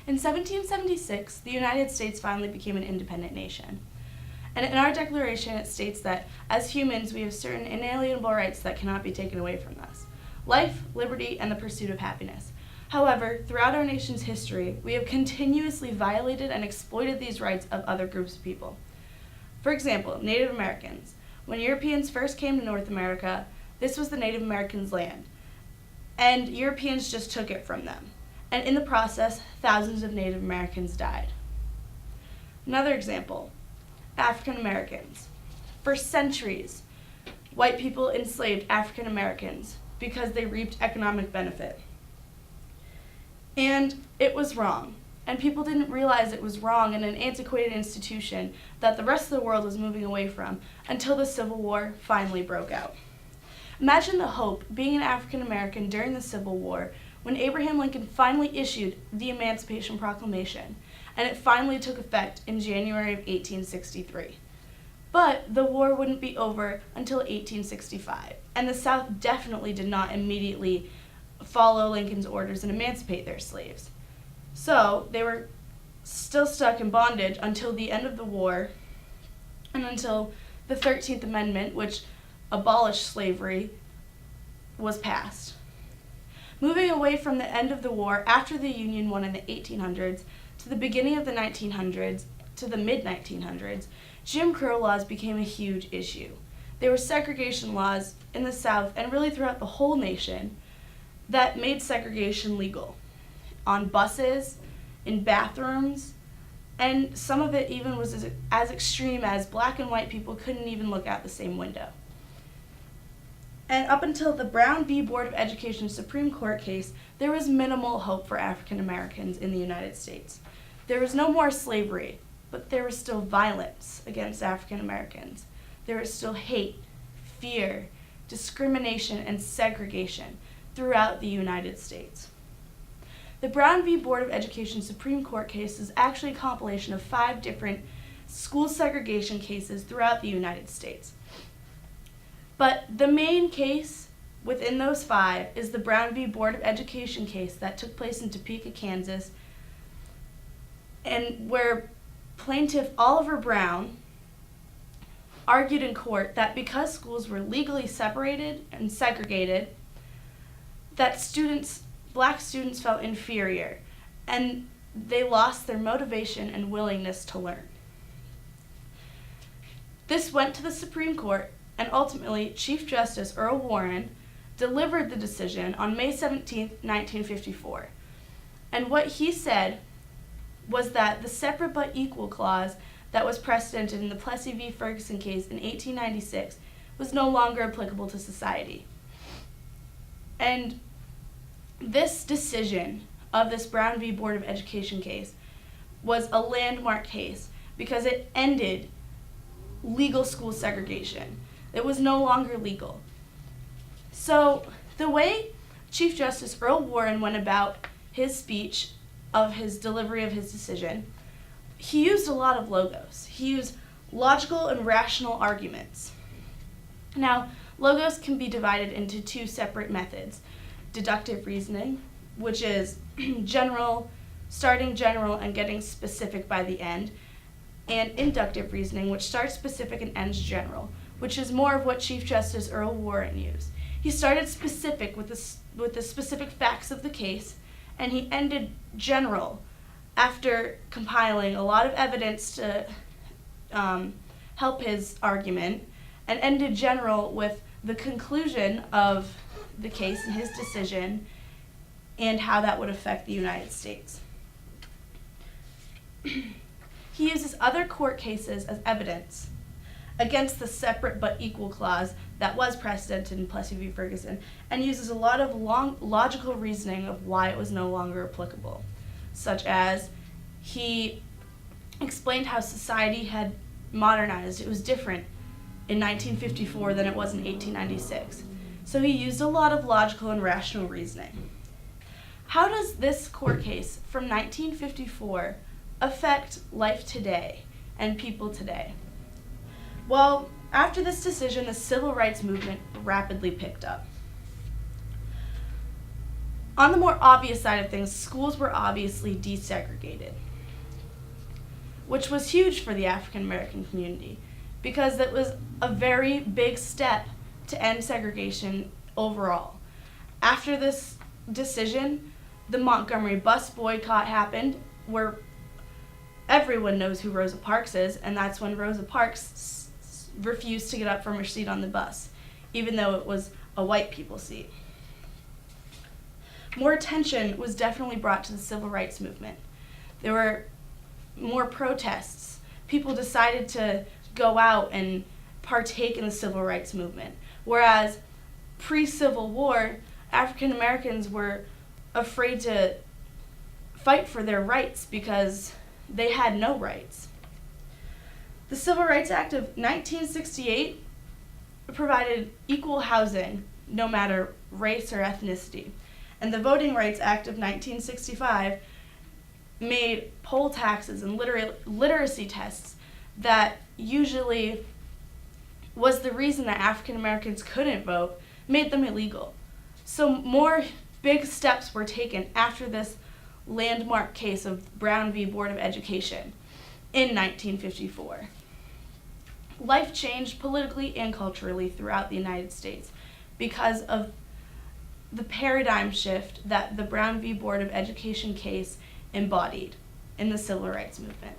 In 1776, the United States finally became an independent nation. And in our Declaration, it states that, as humans, we have certain inalienable rights that cannot be taken away from us: life, liberty, and the pursuit of happiness. However, throughout our nation's history, we have continuously violated and exploited these rights of other groups of people. For example, Native Americans. When Europeans first came to North America, this was the Native Americans' land, and Europeans just took it from them. And in the process, thousands of Native Americans died. Another example, African Americans. For centuries, white people enslaved African Americans because they reaped economic benefit. And it was wrong. And people didn't realize it was wrong in an antiquated institution that the rest of the world was moving away from until the Civil War finally broke out. Imagine the hope being an African American during the Civil War when Abraham Lincoln finally issued the Emancipation Proclamation, and it finally took effect in January of 1863. But the war wouldn't be over until 1865, and the South definitely did not immediately follow Lincoln's orders and emancipate their slaves. So they were still stuck in bondage until the end of the war and until the 13th Amendment, which abolished slavery, was passed. Moving away from the end of the war after the Union won in the 1800s to the beginning of the 1900s to the mid-1900s, Jim Crow laws became a huge issue. There were segregation laws in the South and really throughout the whole nation that made segregation legal. On buses, in bathrooms, and some of it even was as extreme as black and white people couldn't even look out the same window. And up until the Brown v. Board of Education Supreme Court case, there was minimal hope for African Americans in the United States. There was no more slavery, but there was still violence against African Americans. There was still hate, fear, discrimination, and segregation throughout the United States. The Brown v. Board of Education Supreme Court case is actually a compilation of 5 different school segregation cases throughout the United States. But the main case within those 5 is the Brown v. Board of Education case that took place in Topeka, Kansas, and where plaintiff Oliver Brown argued in court that because schools were legally separated and segregated, that black students felt inferior, and they lost their motivation and willingness to learn. This went to the Supreme Court, and ultimately Chief Justice Earl Warren delivered the decision on May 17, 1954. And what he said was that the separate but equal clause that was precedented in the Plessy v. Ferguson case in 1896 was no longer applicable to society. And this decision of this Brown v. Board of Education case was a landmark case because it ended legal school segregation. It was no longer legal. So the way Chief Justice Earl Warren went about his speech of his delivery of his decision, he used a lot of logos. He used logical and rational arguments. Now, logos can be divided into 2 separate methods: deductive reasoning, which is starting general and getting specific by the end, and inductive reasoning, which starts specific and ends general, which is more of what Chief Justice Earl Warren used. He started specific with the specific facts of the case, and he ended general after compiling a lot of evidence to help his argument, and ended general with the conclusion of the case and his decision and how that would affect the United States. He uses other court cases as evidence against the separate but equal clause that was precedented in Plessy v. Ferguson, and uses a lot of logical reasoning of why it was no longer applicable, such as he explained how society had modernized. It was different in 1954 than it was in 1896. So he used a lot of logical and rational reasoning. How does this court case from 1954 affect life today and people today? Well, after this decision, the civil rights movement rapidly picked up. On the more obvious side of things, schools were obviously desegregated, which was huge for the African American community because it was a very big step to end segregation overall. After this decision, the Montgomery bus boycott happened, where everyone knows who Rosa Parks is, and that's when Rosa Parks refused to get up from her seat on the bus, even though it was a white people's seat. More attention was definitely brought to the civil rights movement. There were more protests. People decided to go out and partake in the civil rights movement, whereas pre-Civil War, African Americans were afraid to fight for their rights because they had no rights. The Civil Rights Act of 1968 provided equal housing no matter race or ethnicity. And the Voting Rights Act of 1965 made poll taxes and literacy tests that usually was the reason that African Americans couldn't vote, made them illegal. So more big steps were taken after this landmark case of Brown v. Board of Education in 1954. Life changed politically and culturally throughout the United States because of the paradigm shift that the Brown v. Board of Education case embodied in the civil rights movement.